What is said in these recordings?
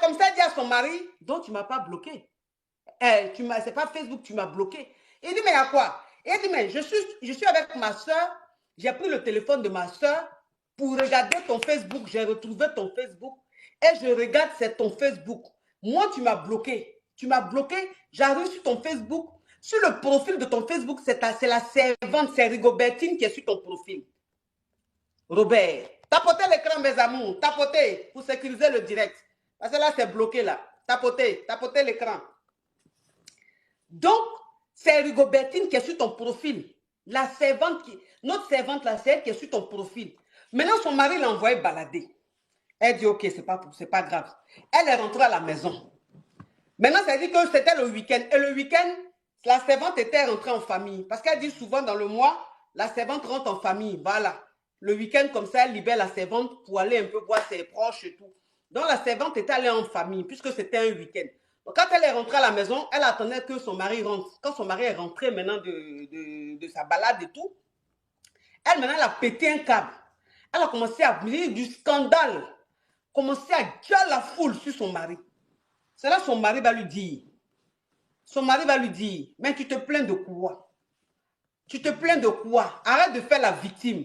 comme ça, elle dit à son mari, donc tu ne m'as pas bloqué. C'est pas Facebook, tu m'as bloqué. Il dit, mais à quoi? Il dit, mais je suis avec ma soeur, j'ai pris le téléphone de ma soeur pour regarder ton Facebook, j'ai retrouvé ton Facebook et je regarde, c'est ton Facebook. Moi, tu m'as bloqué. Tu m'as bloqué, j'arrive sur ton Facebook. Sur le profil de ton Facebook, c'est la servante, c'est Rigobertine qui est sur ton profil. Robert, tapotez l'écran, mes amours, tapotez pour sécuriser le direct. Parce que là, c'est bloqué là. Tapotez l'écran. Donc, c'est Rigobertine qui est sur ton profil. La servante, notre servante là, c'est elle qui est sur ton profil. Maintenant, son mari l'a envoyé balader. Elle dit, ok, c'est pas grave. Elle est rentrée à la maison. Maintenant, ça dit que c'était le week-end. Et le week-end, la servante était rentrée en famille. Parce qu'elle dit souvent dans le mois, la servante rentre en famille. Voilà. Le week-end, comme ça, elle libère la servante pour aller un peu voir ses proches et tout. Donc, la servante était allée en famille, puisque c'était un week-end. Donc, quand elle est rentrée à la maison, elle attendait que son mari rentre. Quand son mari est rentré maintenant de sa balade et tout, elle, maintenant, elle a pété un câble. Elle a commencé à dire du scandale. Commencé à dire la foule sur son mari. C'est là son mari va lui dire. Son mari va lui dire, mais tu te plains de quoi? Tu te plains de quoi? Arrête de faire la victime.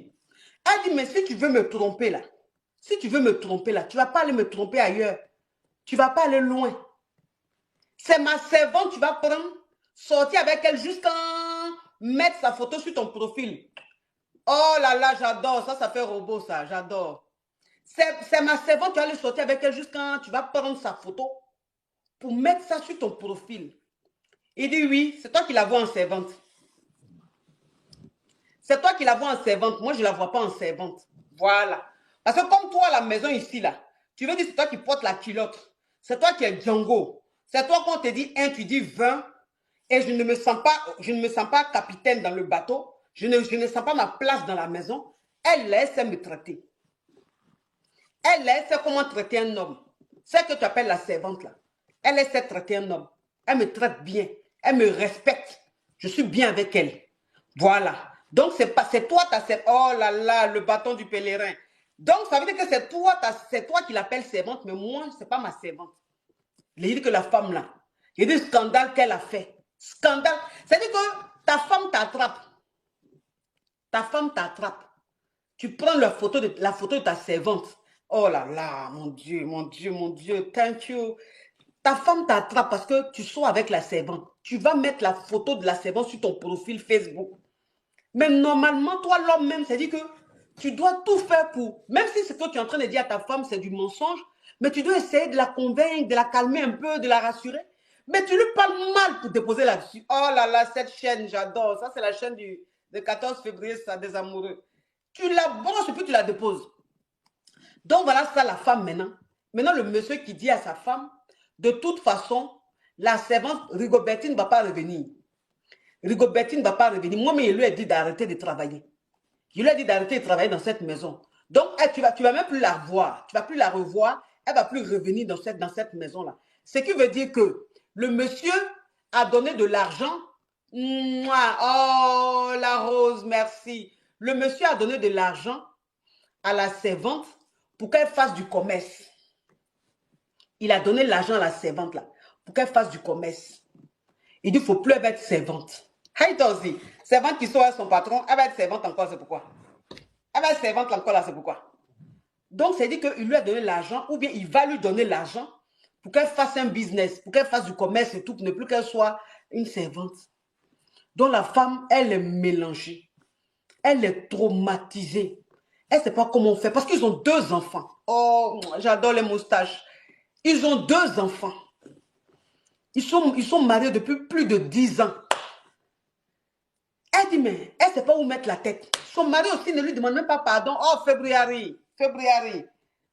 Elle dit, mais si tu veux me tromper là, si tu veux me tromper là, tu ne vas pas aller me tromper ailleurs. Tu ne vas pas aller loin. C'est ma servante, tu vas prendre, sortir avec elle jusqu'à mettre sa photo sur ton profil. Oh là là, j'adore. Ça fait robot ça, j'adore. C'est ma servante, tu vas aller sortir avec elle jusqu'à tu vas prendre sa photo pour mettre ça sur ton profil. Il dit oui, c'est toi qui la vois en servante. C'est toi qui la vois en servante. Moi, je ne la vois pas en servante. Voilà. Parce que comme toi, à la maison ici, là, tu veux dire c'est toi qui portes la culotte. C'est toi qui es Django. C'est toi qu'on te dit 1, tu dis 20. Et je ne me sens pas capitaine dans le bateau. Je ne sens pas ma place dans la maison. Elle laisse me traiter. Elle sait comment traiter un homme. C'est ce que tu appelles la servante là. Elle sait traiter un homme. Elle me traite bien. Elle me respecte. Je suis bien avec elle. Voilà. Donc, c'est toi ta servante. Oh là là, le bâton du pèlerin. Donc, ça veut dire que c'est toi qui l'appelles servante, mais moi, ce n'est pas ma servante. Il dit que la femme là, il y a des scandales qu'elle a fait. Scandale. C'est-à-dire que ta femme t'attrape. Ta femme t'attrape. Tu prends la photo de ta servante. Oh là là, mon Dieu, mon Dieu, mon Dieu, thank you. Ta femme t'attrape parce que tu sors avec la servante. Tu vas mettre la photo de la servante sur ton profil Facebook. Mais normalement, toi, l'homme même, c'est-à-dire que tu dois tout faire pour... Même si c'est toi qui es en train de dire à ta femme, c'est du mensonge, mais tu dois essayer de la convaincre, de la calmer un peu, de la rassurer. Mais tu lui parles mal pour déposer là-dessus. Oh là là, cette chaîne, j'adore. Ça, c'est la chaîne du 14 février, ça, des amoureux. Tu la brosses et puis tu la déposes. Donc voilà ça la femme maintenant. Maintenant le monsieur qui dit à sa femme, de toute façon, la servante Rigobertine ne va pas revenir. Rigobertine ne va pas revenir. Moi, mais il lui a dit d'arrêter de travailler. Il lui a dit d'arrêter de travailler dans cette maison. Donc, tu vas même plus la revoir. Tu ne vas plus la revoir. Elle ne va plus revenir dans cette maison-là. Ce qui veut dire que le monsieur a donné de l'argent. Oh, la rose, merci. Le monsieur a donné de l'argent à la servante pour qu'elle fasse du commerce. Il a donné l'argent à la servante là pour qu'elle fasse du commerce. Il dit, il ne faut plus être servante. Haïtozi, servante qui soit son patron, elle va être servante encore, c'est pourquoi. Elle va être servante encore là, c'est pourquoi. Donc, c'est dit qu'il lui a donné l'argent, ou bien il va lui donner l'argent pour qu'elle fasse un business, pour qu'elle fasse du commerce et tout, pour ne plus qu'elle soit une servante. Donc, la femme, elle est mélangée. Elle est traumatisée. Elle ne sait pas comment on fait, parce qu'ils ont 2 enfants. Oh, j'adore les moustaches. Ils ont 2 enfants. Ils sont mariés depuis plus de 10 ans. Elle dit, mais elle ne sait pas où mettre la tête. Son mari aussi ne lui demande même pas pardon. Oh, février.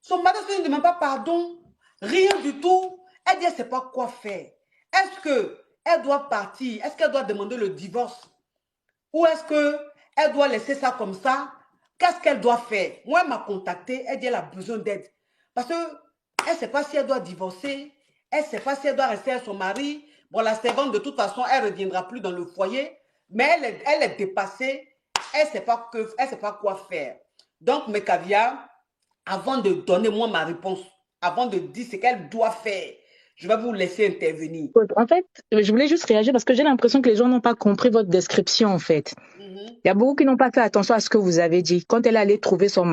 Son mari aussi ne demande pas pardon. Rien du tout. Elle dit, elle ne sait pas quoi faire. Est-ce qu'elle doit partir? Est-ce qu'elle doit demander le divorce? Ou est-ce qu'elle doit laisser ça comme ça? Qu'est-ce qu'elle doit faire? Moi, elle m'a contactée. Elle dit, elle a besoin d'aide. Parce qu'elle ne sait pas si elle doit divorcer. Elle ne sait pas si elle doit rester avec son mari. Bon, la servante, de toute façon, elle ne reviendra plus dans le foyer. Mais elle est dépassée. Elle ne sait pas quoi faire. Donc, mes caviars, avant de donner moi ma réponse, avant de dire ce qu'elle doit faire. Je vais vous laisser intervenir. En fait, je voulais juste réagir parce que j'ai l'impression que les gens n'ont pas compris votre description, en fait. Mhm, Il y a beaucoup qui n'ont pas fait attention à ce que vous avez dit. Quand elle allait trouver son mhm,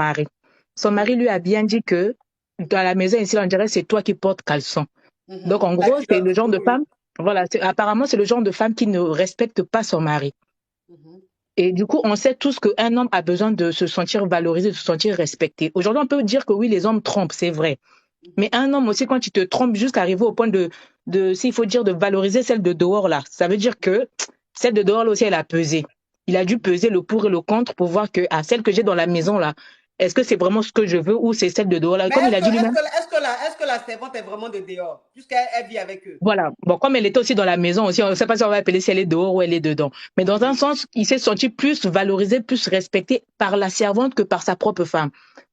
mari lui a bien dit que dans la maison ici, on dirait c'est toi qui portes caleçon. Donc, mhm. en La gros, c'est le culotte, genre oui, de oui. femme, voilà, apparemment, c'est le genre de femme qui ne respecte pas son mari. Mhm, Et du coup, on sait tous qu'un homme a besoin de se sentir valorisé, de se sentir respecté. Aujourd'hui, on peut dire que oui, les hommes trompent, c'est vrai. Mais mhm. un homme aussi, quand il te trompe, jusqu'à arriver au point s'il faut dire, de valoriser celle de dehors, là, ça veut dire que celle de dehors, là aussi, elle a pesé. Il a dû peser le pour et le contre pour voir que, celle que j'ai dans la maison, là, est-ce que c'est vraiment ce que je veux ou c'est celle de dehors, là? Et Mais comme il a dit lui-même, est-ce que la servante est vraiment de dehors, puisqu'elle vit avec eux? voilà. Bon, comme elle était aussi dans la maison aussi, on ne sait pas si on va appeler si elle est dehors ou elle est dedans. Mais dans un Mhm. sens, il s'est senti plus valorisé, plus respecté par la servante que par sa propre femme.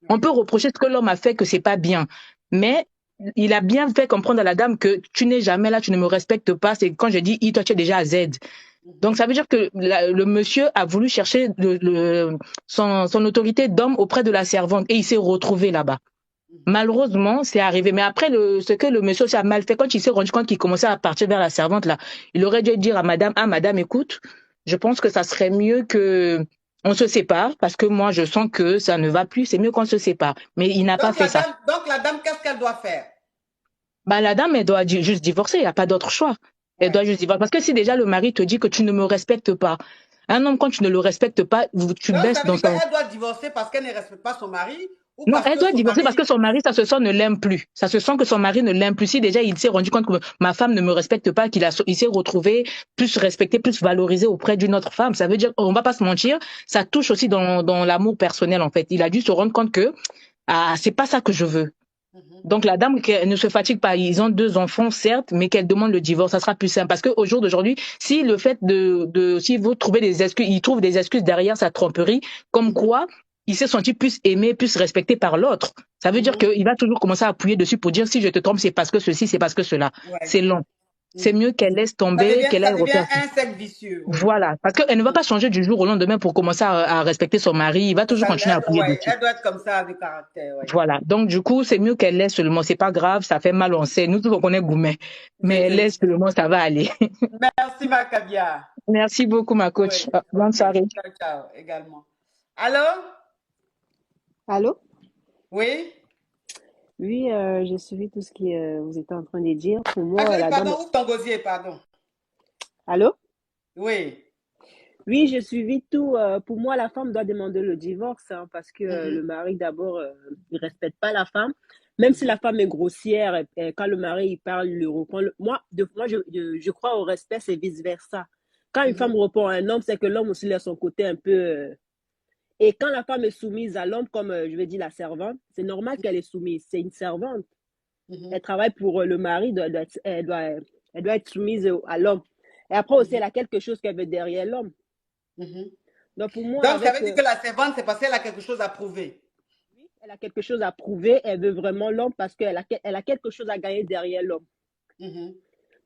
On Oui. peut reprocher ce que l'homme a fait que c'est pas bien, mais il a bien fait comprendre à la dame que tu n'es jamais là, tu ne me respectes pas. C'est quand je dis I, toi tu es déjà à Z. Mhm, Donc ça veut dire que le monsieur a voulu chercher son autorité d'homme auprès de la servante et il s'est retrouvé là-bas. mhm. Malheureusement, c'est arrivé. Mais après, ce que le monsieur aussi a mal fait, quand il s'est rendu compte qu'il commençait à partir vers la servante, là, il aurait dû dire à madame, madame, écoute, je pense que ça serait mieux que on se sépare parce que moi, je sens que ça ne va plus. C'est mieux qu'on se sépare. Mais il n'a pas fait ça. Donc la dame, qu'est-ce qu'elle doit faire? Bah, la dame, elle doit juste divorcer. Il n'y a pas d'autre choix. Elle Ouais. doit juste divorcer. Parce que si déjà le mari te dit que tu ne me respectes pas, un homme, quand tu ne le respectes pas, tu Donc ça baisses veut dans dire son. qu'elle doit divorcer parce qu'elle ne respecte pas son mari ou Non, parce elle que doit son divorcer parce mari... que son mari, ça se sent, ne l'aime plus. Ça se sent que son mari ne l'aime plus. Si déjà il s'est rendu compte que ma femme ne me respecte pas, il s'est retrouvé plus respecté, plus valorisé auprès d'une autre femme. Ça veut dire, on va pas se mentir, ça touche aussi dans l'amour personnel, en fait. Il a dû se rendre compte que, c'est pas ça que je veux. Mhm. Donc la dame qu'elle ne se fatigue pas, ils ont 2 enfants certes, mais qu'elle demande le divorce, ça sera plus simple parce qu'au jour d'aujourd'hui, si le fait si vous trouvez des excuses, il trouve des excuses derrière sa tromperie, comme Mhm. quoi il s'est senti plus aimé, plus respecté par l'autre. Ça veut dire Mhm. qu'il va toujours commencer à appuyer dessus pour dire si je te trompe, c'est parce que ceci, c'est parce que cela. Ouais. C'est long. C'est Mhm. mieux qu'elle laisse tomber, qu'elle Ça aille devient refaire. un cercle vicieux, oui. Voilà, parce qu'elle ne va pas changer du jour au lendemain pour commencer à respecter son mari. Il va toujours continuer à appuyer Ouais, dessus. elle doit être comme ça, du caractère, oui. Voilà. Donc, du coup, c'est mieux qu'elle laisse seulement. C'est pas grave, ça fait mal, on sait. Nous tous, on connaît Goumet. Mais elle laisse seulement, ça va aller. Merci, Macabia. Merci beaucoup, ma Oui, coach. Bonne ok. soirée. Ciao, ciao, également. Alors? Allô? Oui? Oui, j'ai suivi tout ce que vous étiez en train de dire. Pour Ah, moi, chérie, la dame... pardon, ouvre ton gosier, pardon. Allô? Oui. Oui, j'ai suivi tout. Pour moi, la femme doit demander le divorce hein, parce que le Mhm, mari, d'abord, il respecte pas la femme. Même si la mhm, femme est grossière, et quand le mari il parle, il le reprend. Moi je crois au respect, c'est vice-versa. Quand une mhm, femme reprend un homme, c'est que l'homme aussi il a son côté un peu... Et quand la femme est soumise à l'homme, comme je vais dire la servante, c'est normal qu'elle est soumise. C'est une servante. mhm, Elle travaille pour le mari, elle doit être soumise à l'homme. Et après aussi, elle mhm, a quelque chose qu'elle veut derrière l'homme. mhm. Donc pour moi, Donc, ça veut dire que la servante, c'est parce qu'elle a quelque chose à prouver. oui, elle a quelque chose à prouver, elle veut vraiment l'homme parce elle a quelque chose à gagner derrière l'homme. Mhm,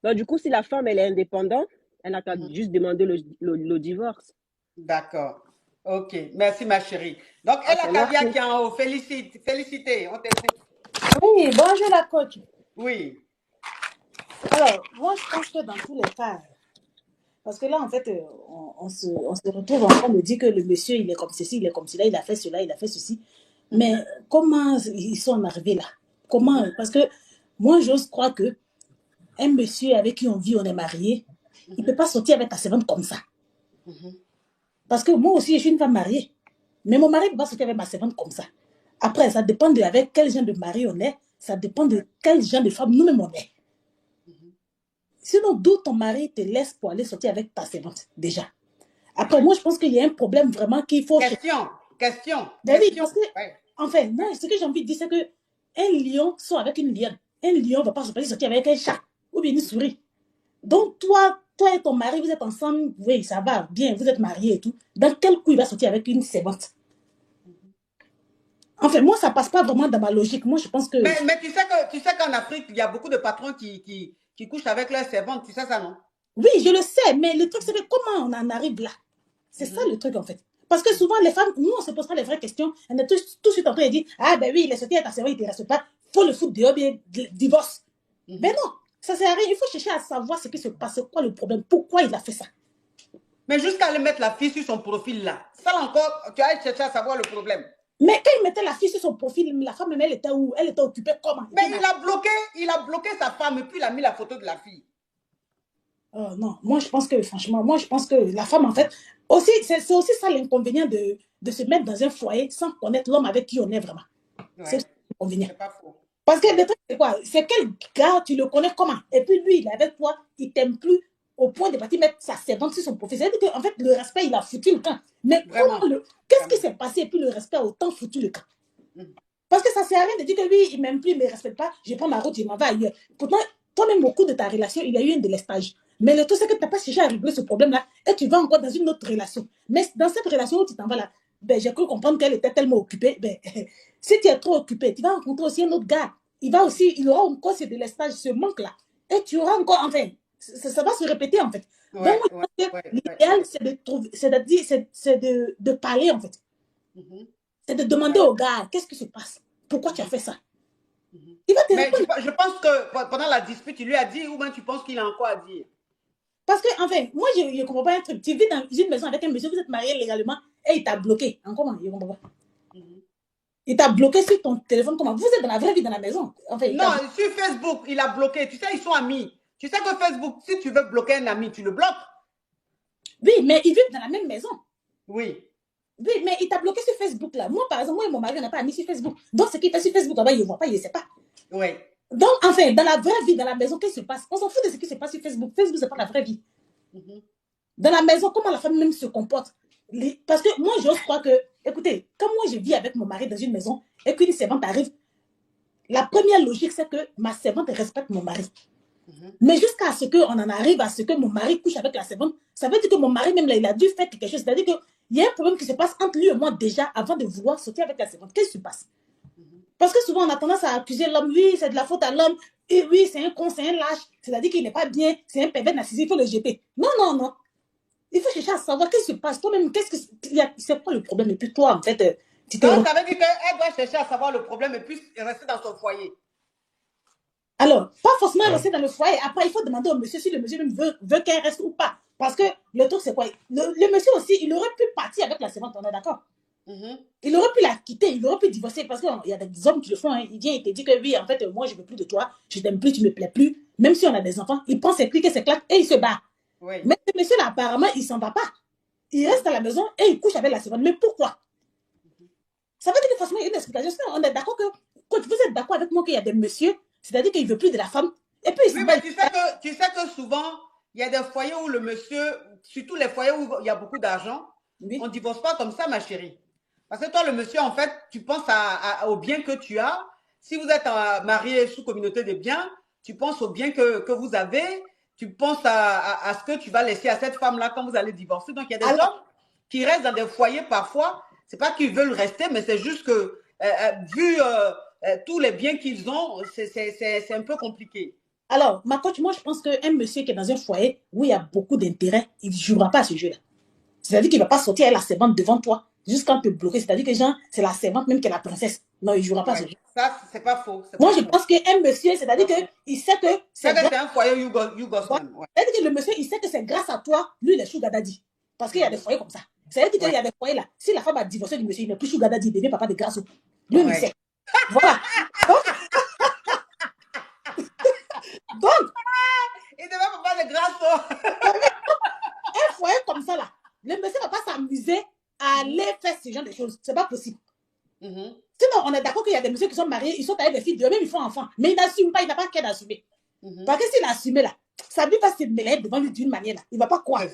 Donc du coup, si la femme, elle est indépendante, elle n'a qu'à mhm. juste demander le divorce. D'accord. Ok. Merci, ma chérie. Donc, elle Ok, a Kavia merci. qui est en haut. Félicite. Félicité. On t'écoute. Oui, bonjour la coach. Oui. Alors, moi, je pense que dans tous les cas, parce que là, en fait, on se retrouve en train de dire que le monsieur, il est comme ceci, il est comme cela, il a fait cela, il a fait ceci. Mais Mhm, comment ils sont arrivés là? Comment? mhm, Parce que moi, j'ose croire que un monsieur avec qui on vit, on est marié, il ne peut mhm, pas sortir avec ta servante comme ça. mhm, Parce que moi aussi, je suis une femme mariée. Mais mon mari ne peut pas sortir avec ma servante comme ça. Après, ça dépend de avec quel genre de mari on est. Ça dépend de ouais, quel genre de femme nous-mêmes on est. mhm. Sinon, d'où ton mari te laisse pour aller sortir avec ta servante, déjà. Après, moi, je pense qu'il y a un problème vraiment qu'il faut chercher. Question. Question. Ben oui, Question. parce que, Ouais. enfin, moi, ce que j'ai envie de dire, c'est que un lion sort avec une lionne. Un lion ne va pas sortir avec un chat ou bien une souris. Donc, toi et ton mari, vous êtes ensemble, oui, ça va, bien, vous êtes mariés et tout. Dans quel coup il va sortir avec une servante? Mhm. Enfin, moi, ça passe pas vraiment dans ma logique. Moi, je pense que, Mais tu sais qu'en Afrique, il y a beaucoup de patrons qui couchent avec leurs servantes. Tu sais ça, non? oui, je le sais, mais le truc, c'est que comment on en arrive là? C'est ça Mhm, le truc, en fait. Parce que souvent, les femmes, nous, on se pose pas les vraies questions. On est tout de suite en train de dire, ah ben oui, il est sorti à ta servante, il ne te reste pas. faut le foutre dehors, bien, divorce. Mais non, ça sert à rien. Il faut chercher à savoir ce qui se passe, quoi le problème, pourquoi il a fait ça. Mais jusqu'à aller mettre la fille sur son profil là, ça encore, tu as cherché à savoir le problème. Mais quand il mettait la fille sur son profil, la femme, elle était où? Elle était occupée comment? Mais il a bloqué sa femme et puis il a mis la photo de la fille. Non, moi je pense que, franchement, moi je pense que la femme, en fait, aussi, c'est aussi ça l'inconvénient de se mettre dans un foyer sans connaître l'homme avec qui on est vraiment. Ouais. C'est l'inconvénient. C'est pas faux. Parce que le truc, c'est quoi? C'est quel gars, tu le connais comment? Et puis lui, il est avec toi, il t'aime plus au point de partir mettre sa servante sur son profil. C'est-à-dire qu'en fait, le respect, il a foutu le camp. Mais qu'est-ce qui s'est passé? Et puis le respect a autant foutu le camp. Parce que ça sert à rien de dire que lui, il m'aime plus, il ne me respecte pas, je prends ma route, je m'en vais ailleurs. Pourtant, toi-même, au cours de ta relation, il y a eu un délestage. Mais le tout, c'est que tu n'as pas cherché à régler ce problème-là et tu vas encore dans une autre relation. Mais dans cette relation où tu t'en vas là, ben, j'ai cru comprendre qu'elle était tellement occupée. Ben, si tu es trop occupé, tu vas rencontrer aussi un autre gars. Il aura encore ce délestage, ce manque-là. Et tu auras encore, enfin, ça va se répéter en fait. Ouais, donc, l'idéal, c'est de trouver, c'est de parler en fait. C'est de demander au gars, qu'est-ce qui se passe? Pourquoi tu as fait ça? Il va te répondre. Je pense que pendant la dispute, il lui a dit, ou bien tu penses qu'il a encore à dire? Parce que, enfin, moi, je ne comprends pas un truc. Tu vis dans une maison avec un monsieur, vous êtes mariés légalement, et il t'a bloqué. En comment? Je ne comprends pas. Il t'a bloqué sur ton téléphone. Comment? Vous êtes dans la vraie vie dans la maison. Enfin, non, sur Facebook, il a bloqué. Tu sais, ils sont amis. Tu sais que Facebook, si tu veux bloquer un ami, tu le bloques. Oui, mais ils vivent dans la même maison. Oui. Oui, mais il t'a bloqué sur Facebook, là. Moi, par exemple, moi et mon mari, on n'a pas amis sur Facebook. Donc, ce qu'il fait sur Facebook, là-bas, il ne voit pas, il ne sait pas. Oui. Donc, enfin, dans la vraie vie, dans la maison, qu'est-ce qui se passe? On s'en fout de ce qui se passe sur Facebook. Facebook, ce n'est pas la vraie vie. Dans la maison, comment la femme même se comporte? Parce que moi, j'ose croire que, écoutez, quand moi je vis avec mon mari dans une maison et qu'une servante arrive, la première logique, c'est que ma servante respecte mon mari. Mais jusqu'à ce qu'on en arrive à ce que mon mari couche avec la servante, ça veut dire que mon mari, même là, il a dû faire quelque chose. C'est-à-dire qu'il y a un problème qui se passe entre lui et moi déjà avant de vouloir sortir avec la servante. Qu'est-ce qui se passe? Parce que souvent, on a tendance à accuser l'homme. Oui, c'est de la faute à l'homme. Et oui, c'est un con, c'est un lâche. C'est-à-dire qu'il n'est pas bien. C'est un pervers narcissique, il faut le jeter. Non, non, non. Il faut chercher à savoir qu'est-ce qui se passe. Toi-même, c'est quoi le problème? Et puis toi, en fait, tu te... Donc, ça veut dire qu'elle doit chercher à savoir le problème et puis rester dans son foyer. Alors, pas forcément rester dans le foyer. Après, il faut demander au monsieur si le monsieur même veut qu'elle reste ou pas. Parce que le truc, c'est quoi? Le monsieur aussi, il aurait pu partir avec la servante, on est d'accord? Il aurait pu la quitter, il aurait pu divorcer. Parce qu'il y a des hommes qui le font. Hein. Il vient, il te dit que oui, en fait, moi, je ne veux plus de toi. Je t'aime plus, tu ne me plais plus. Même si on a des enfants, il prend ses clics et ses claques et il se bat. Oui. Mais ce monsieur-là, apparemment, il ne s'en va pas. Il reste à la maison et il couche avec la servante. Mais pourquoi? Ça veut dire que forcément, il y a une explication. On est d'accord que, quand vous êtes d'accord avec moi qu'il y a des messieurs, c'est-à-dire qu'il ne veut plus de la femme. Et puis, oui, mais tu sais que souvent, il y a des foyers où le monsieur, surtout les foyers où il y a beaucoup d'argent, oui. On ne divorce pas comme ça, ma chérie. Parce que toi, le monsieur, en fait, tu penses au bien que tu as. Si vous êtes marié sous communauté de biens, tu penses au bien que vous avez. Tu penses à ce que tu vas laisser à cette femme-là quand vous allez divorcer. Donc, il y a des hommes qui restent dans des foyers parfois. Ce n'est pas qu'ils veulent rester, mais c'est juste que, vu tous les biens qu'ils ont, c'est un peu compliqué. Alors, ma coach, moi, je pense qu'un monsieur qui est dans un foyer où il y a beaucoup d'intérêt, il ne jouera pas à ce jeu-là. C'est-à-dire qu'il ne va pas sortir avec la servante devant toi, jusqu'à te bloquer. C'est-à-dire que, genre, c'est la servante même qui est la princesse. Non, il ne jouera pas à ce jeu. Ça, c'est pas faux. Moi, je pense qu'un monsieur, c'est-à-dire qu'il sait que... C'est un foyer Yougoslave. C'est-à-dire que le monsieur, il sait que c'est grâce à toi, lui, il est sugar daddy. Parce qu'il y a des foyers comme ça. C'est-à-dire qu'il y a des foyers là. Si la femme a divorcé du monsieur, il n'est plus sugar daddy, il devient papa de grâce. Lui, il sait. Voilà. Donc, il devient papa de grâce. Un foyer comme ça là, le monsieur ne va pas s'amuser à aller faire ce genre de choses. C'est pas possible. Sinon, on est d'accord qu'il y a des messieurs qui sont mariés, ils sont avec des filles, eux-mêmes ils font enfant, mais ils n'assument pas, il n'a pas qu'à d'assumer. Parce que s'il a assumé là, sa vie va se mêler devant lui d'une manière là, il ne va pas croire.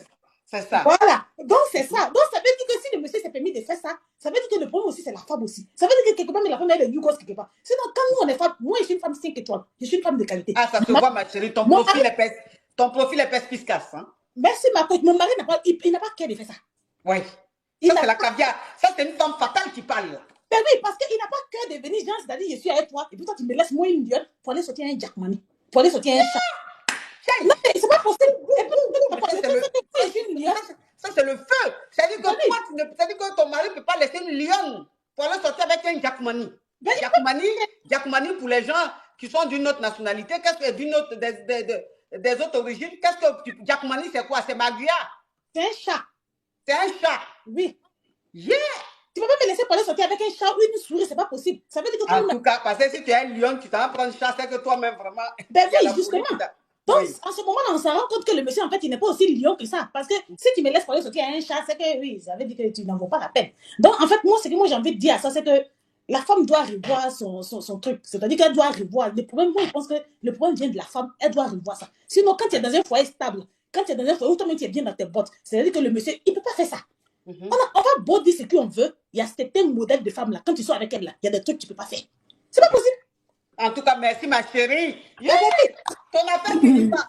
C'est ça. Voilà. Donc, c'est ça. Donc, ça veut dire que si le monsieur s'est permis de faire ça, ça veut dire que le problème aussi, c'est la femme aussi. Ça veut dire que quelque part, mais la femme, elle est Yougos quelque part. Sinon, quand nous, on est femme, moi, je suis une femme 5 étoiles. Je suis une femme de qualité. Ah, ça se voit, ma chérie. Ton profil est pespiscasse. Hein? Merci, ma coach. Mon mari n'a pas qu'à de faire ça. Oui. Ça, c'est la caviar. Ça, c'est une femme fatale qui parle. Ben oui, parce qu'il n'a pas qu'à de venir, genre, c'est-à-dire, je suis avec toi, et puis toi, tu me laisses moi une lionne pour aller sortir un Jackmani, pour aller sortir un chat. Non, mais c'est pas possible. Ça, c'est le feu. C'est-à-dire que, que ton mari ne peut pas laisser une lionne pour aller sortir avec un Jackmani. Ben, Giacoumani, pour les gens qui sont d'une autre nationalité, qu'est-ce que d'une autre, des autres origines, qu'est-ce que Giacoumani, c'est quoi? C'est Maguia. C'est un chat. C'est un chat. Oui. Yeah. Tu ne peux pas me laisser parler sortir avec un chat ou une souris, c'est pas possible. Ça veut dire que en tout cas, parce que si tu es un lion, tu t'en prends un chat, c'est que toi-même vraiment. Ben oui, justement. Donc, en ce moment-là, on se rend compte que le monsieur, en fait, il n'est pas aussi lion que ça. Parce que si tu me laisses parler sortir à un chat, c'est que oui, ça veut dire que tu n'en vaux pas la peine. Donc, en fait, moi, ce que moi j'ai envie de dire à ça, c'est que la femme doit revoir son truc. C'est-à-dire qu'elle doit revoir. Le problème, moi, je pense que le problème vient de la femme. Elle doit revoir ça. Sinon, quand tu es dans un foyer stable, quand tu es dans un foyer où toi-même tu es bien dans tes bottes, c'est-à-dire que le monsieur, il ne peut pas faire ça. On va beau dire ce qu'on veut, il y a certains modèles de femmes là, quand tu sors avec elle là, il y a des trucs que tu ne peux pas faire. C'est pas possible. En tout cas, merci ma chérie. Yeah. Ton affaire finit pas.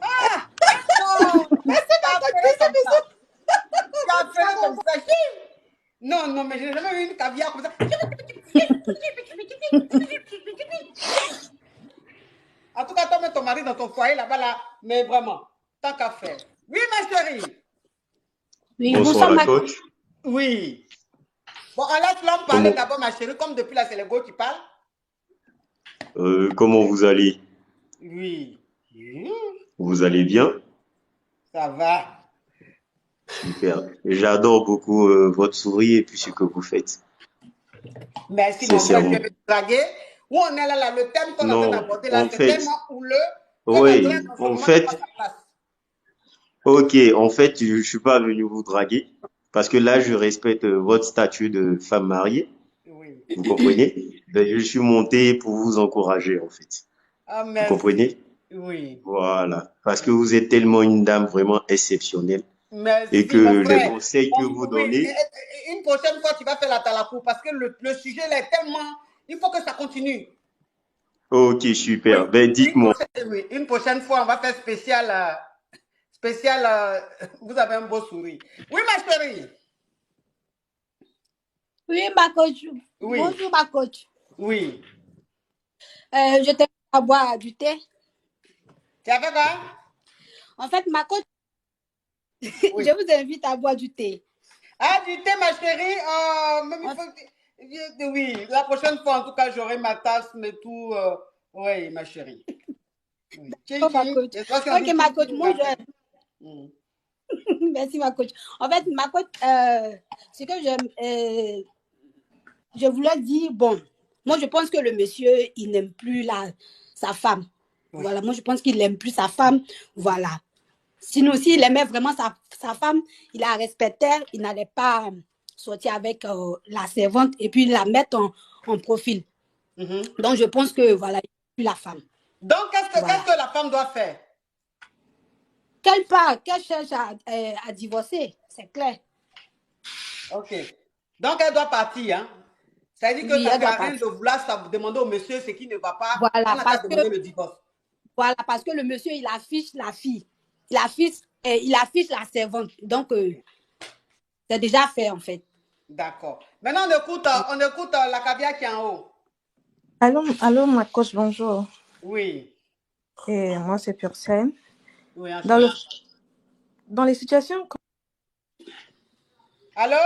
Ah! Non! Comme ça. Non, non, mais je n'ai jamais vu une caviar comme ça. En tout cas, toi, mets ton mari dans ton foyer là-bas, là, mais vraiment, tant qu'à faire. Oui, ma chérie. Oui, bonsoir, ma coach. Oui. Bon, on laisse l'homme parler d'abord, ma chérie, comme depuis là, c'est le go qui parle. Comment vous allez? Oui. Vous allez bien? Ça va. Super. J'adore beaucoup votre sourire et puis ce que vous faites. Merci, mon frère, je vais te draguer. Où on est là, le thème qu'on a besoin d'aborder là, c'est tellement houleux. Oui, en fait, ok, en fait, je ne suis pas venu vous draguer parce que là, je respecte votre statut de femme mariée. Oui. Vous comprenez? Ben, je suis monté pour vous encourager, en fait. Ah, vous comprenez? Oui. Voilà. Parce que vous êtes tellement une dame vraiment exceptionnelle. Merci, et que les conseils que vous donnez. Une prochaine fois, tu vas faire la talakou parce que le sujet là est tellement. Il faut que ça continue. Ok, super. Oui. Ben, dites-moi. Une prochaine fois, on va faire spécial. Vous avez un beau sourire. Oui, ma chérie. Oui, ma coach. Oui. Bonjour, ma coach. Oui. Je t'invite à boire du thé. Tu as fait quoi? En fait, ma coach, oui. Je vous invite à boire du thé. Ah, du thé, ma chérie. Oui, la prochaine fois, en tout cas, j'aurai ma tasse, mais tout. Oui, ma chérie. Oui. Oh, ma coach. Ok, ma coach, moi, Merci, ma coach. En fait, ma coach, ce que je voulais dire, bon, moi, je pense que le monsieur, il n'aime plus sa femme. Oui. Voilà, moi, je pense qu'il n'aime plus sa femme. Voilà. Sinon, s'il aimait vraiment sa femme, il la respectait, il n'allait pas sortir avec la servante et puis la mettre en profil. Donc, je pense que, voilà, il n'aime plus la femme. Donc, qu'est-ce que la femme doit faire? Qu'elle cherche à divorcer, c'est clair. Ok. Donc, elle doit partir, hein? Ça veut dire que ça ne sert à rien de vouloir demander au monsieur ce qui ne va pas. Voilà, on a qu'à demander le divorce. Voilà, parce que le monsieur, il affiche la fille. Il affiche la servante. Donc, c'est déjà fait, en fait. D'accord. Maintenant, on écoute la caviar qui est en haut. Allô, ma coach, bonjour. Oui. Et moi, c'est Purcell. Oui, dans les situations... Allô?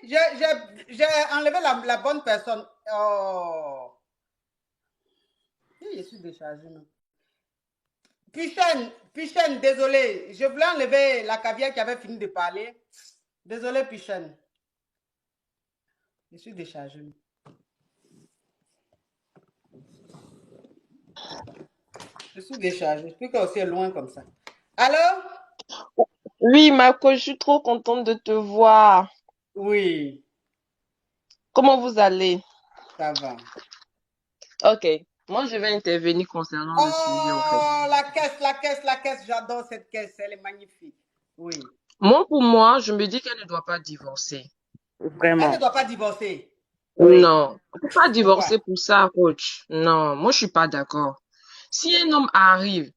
J'ai enlevé la bonne personne. Oh. Je suis déchargée. Pichène, désolé. Je voulais enlever la caviar qui avait fini de parler. Désolé, Pichène. Je suis déchargée. Je suis déchargée. Plus qu'aussi loin comme ça. Allô? Oui, Marco, je suis trop contente de te voir. Oui. Comment vous allez? Ça va. Ok. Moi, je vais intervenir concernant le sujet, en fait. Oh, la caisse. J'adore cette caisse. Elle est magnifique. Oui. Moi, pour moi, je me dis qu'elle ne doit pas divorcer. Vraiment. Elle ne doit pas divorcer. Oui. Non. On ne peut pas divorcer pour ça, coach. Non, moi, je suis pas d'accord. Si un homme arrive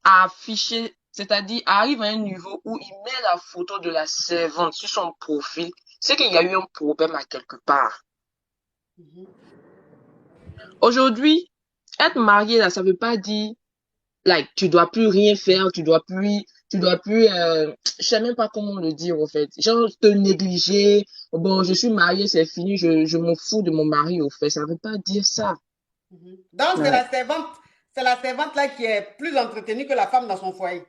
à afficher, c'est-à-dire arrive à un niveau où il met la photo de la servante sur son profil, c'est qu'il y a eu un problème à quelque part. Aujourd'hui, être marié, là, ça veut pas dire, like, tu dois plus rien faire, tu tu dois plus, je sais même pas comment le dire, en fait. Genre, te négliger. Bon, je suis mariée, c'est fini, je m'en fous de mon mari, au fait. Ça veut pas dire ça. Donc, Ouais. c'est la servante là qui est plus entretenue que la femme dans son foyer.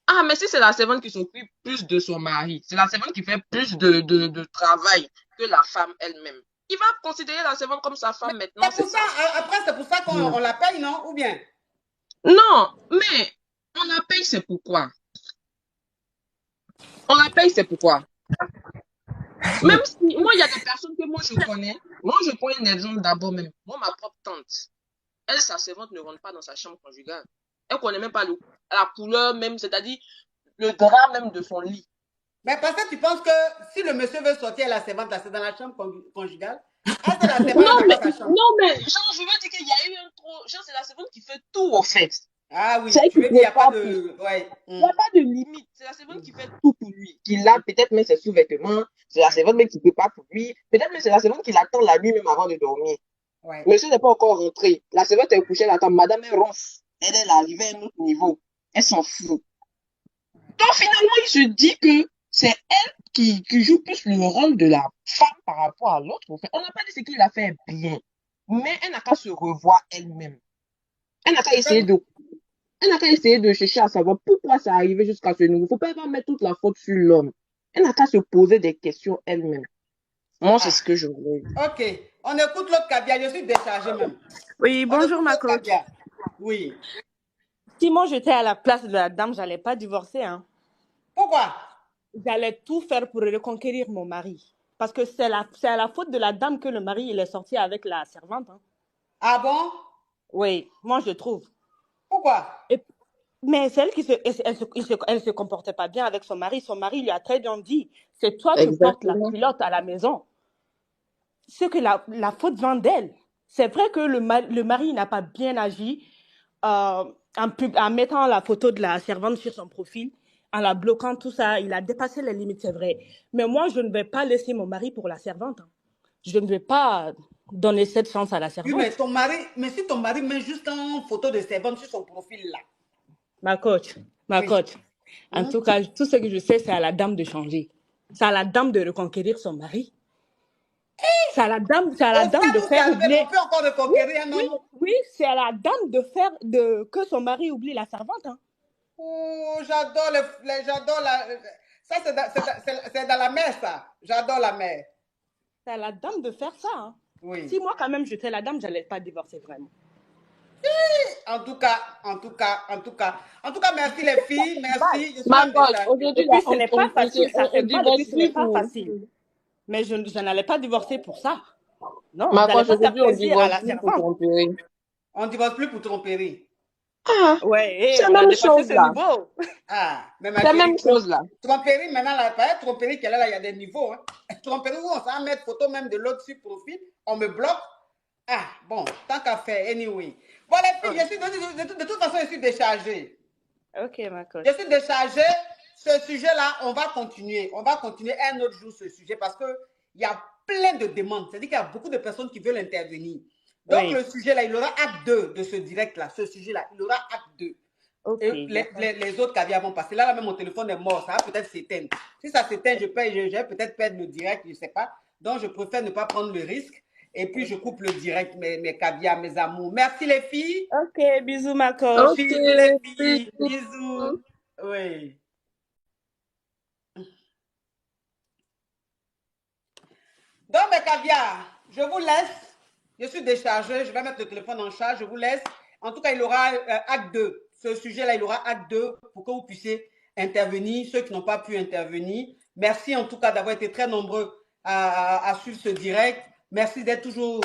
Ah, mais si c'est la servante qui s'occupe plus de son mari, c'est la servante qui fait plus de travail que la femme elle-même. Il va considérer la servante comme sa femme maintenant, C'est pour ça, après, c'est pour ça qu'on la paye, non? Ou bien? Non, mais on la paye, c'est pourquoi? On la paye, c'est pourquoi? Même si, moi, il y a des personnes que moi, je connais. Moi, je prends un exemple d'abord même. Moi, ma propre tante, elle, sa servante ne rentre pas dans sa chambre conjugale. Elle connaît même pas la couleur même, c'est-à-dire le drap même de son lit. Mais parce que tu penses que si le monsieur veut sortir la servante, là, c'est dans la chambre conjugale? Ah, c'est la servante Non, dans mais, sa chambre. non, mais, genre, je veux dire qu'il y a eu un trop, genre, c'est la servante qui fait tout, en fait. Ah oui, C'est elle tu qui veux dire, il n'y a pas prépare tout. de... Ouais. Il n'y a pas de limite. C'est la servante qui fait tout pour lui. Qui lave, peut-être même ses sous-vêtements. C'est la servante même qui prépare pour lui. Peut-être même c'est la servante qui l'attend la nuit même avant de dormir. Ouais. Monsieur n'est pas encore rentré. La servante est couchée, elle attend. Madame est ronce. Elle est arrivée à un autre niveau. Elle s'en fout. Donc finalement, il se dit que c'est elle qui joue plus le rôle de la femme par rapport à l'autre. En fait. On n'a pas dit ce qu'il a fait bien. Mais elle n'a qu'à se revoir elle-même. Elle n'a qu'à essayer de Elle n'a qu'à essayer de chercher à savoir pourquoi ça arrivé jusqu'à ce niveau. Il ne faut pas mettre toute la faute sur l'homme. Elle n'a qu'à se poser des questions elle-même. Moi, c'est ce que je voulais dire. Ok. On écoute l'autre Kabia. Je suis déchargée même. Oui, bonjour ma coach. Oui. Si moi j'étais à la place de la dame, j'allais pas divorcer. Hein. Pourquoi? J'allais tout faire pour reconquérir mon mari. Parce que c'est à la faute de la dame que le mari il est sorti avec la servante. Hein. Ah bon? Oui, moi je trouve. Pourquoi? Mais c'est elle qui elle se comportait pas bien avec son mari. Son mari lui a très bien dit, c'est toi qui portes la culotte à la maison. Ce que la faute vient d'elle. C'est vrai que le mari n'a pas bien agi en mettant la photo de la servante sur son profil, en la bloquant, tout ça. Il a dépassé les limites, c'est vrai. Mais moi, je ne vais pas laisser mon mari pour la servante. Hein. Je ne vais pas donner cette chance à la servante. Oui, mais si ton mari met juste une photo de servante sur son profil là. Ma coach. En tout cas, tout ce que je sais, c'est à la dame de changer. C'est à la dame de reconquérir son mari. C'est à la dame de faire oublier. On peut encore reconquérir un homme. Oui, c'est à la dame de faire que son mari oublie la servante. Hein. Oh, j'adore j'adore la. Ça, c'est dans la mer, ça. J'adore la mer. C'est à la dame de faire ça. Hein. Oui. Si moi, quand même, j'étais la dame, j'allais pas divorcer vraiment. En tout cas, merci les filles, merci. Ma coach, aujourd'hui, ce n'est pas facile, ça fait mal, ce n'est pas facile. Mais je n'allais pas divorcer pour ça. Non, ma coach, aujourd'hui, on divorce plus pour tromperie. On divorce plus pour tromperie. Ah, ouais, c'est la même chose là. Ah, c'est la même chose là. Tromperie, maintenant, là, pas tromperie qu'elle est là, il y a des niveaux. Hein. Tromperie où on s'en mettre photo même de l'autre sur profil, on me bloque. Ah, bon, tant qu'à faire, anyway. Bon, les filles, de toute façon, je suis déchargée. Ok, ma coach. Je suis déchargée. Ce sujet-là, on va continuer. On va continuer un autre jour ce sujet parce qu'il y a plein de demandes. C'est-à-dire qu'il y a beaucoup de personnes qui veulent intervenir. Donc, le sujet-là, il aura acte 2 de ce direct-là. Ce sujet-là, il aura acte 2. Okay, et les autres caviars vont passer. Là, même mon téléphone est mort. Ça va peut-être s'éteindre. Si ça s'éteint, je vais peut-être perdre le direct. Je ne sais pas. Donc, je préfère ne pas prendre le risque. Et puis, je coupe le direct, mes caviars, mes amours. Merci, les filles. Ok, bisous, ma coach. Ok, bisous, les filles. Bisous. Oui. Donc, mes caviars, je vous laisse. Je suis déchargée. Je vais mettre le téléphone en charge. Je vous laisse. En tout cas, il aura acte 2. Ce sujet-là, il aura acte 2 pour que vous puissiez intervenir. Ceux qui n'ont pas pu intervenir. Merci en tout cas d'avoir été très nombreux à suivre ce direct. Merci d'être toujours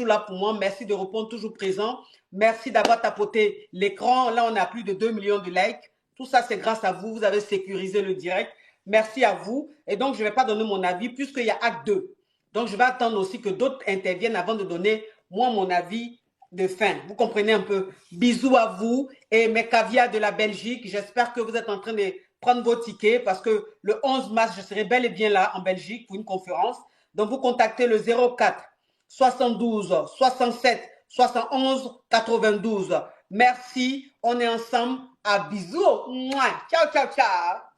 là pour moi. Merci de répondre toujours présent. Merci d'avoir tapoté l'écran. Là, on a plus de 2 millions de likes. Tout ça, c'est grâce à vous. Vous avez sécurisé le direct. Merci à vous. Et donc, je ne vais pas donner mon avis puisqu'il y a acte 2. Donc, je vais attendre aussi que d'autres interviennent avant de donner, moi, mon avis de fin. Vous comprenez un peu? Bisous à vous et mes caviars de la Belgique. J'espère que vous êtes en train de prendre vos tickets parce que le 11 mars, je serai bel et bien là en Belgique pour une conférence. Donc, vous contactez le 04 72 67 71 92. Merci. On est ensemble. À bisous. Mouah. Ciao, ciao, ciao.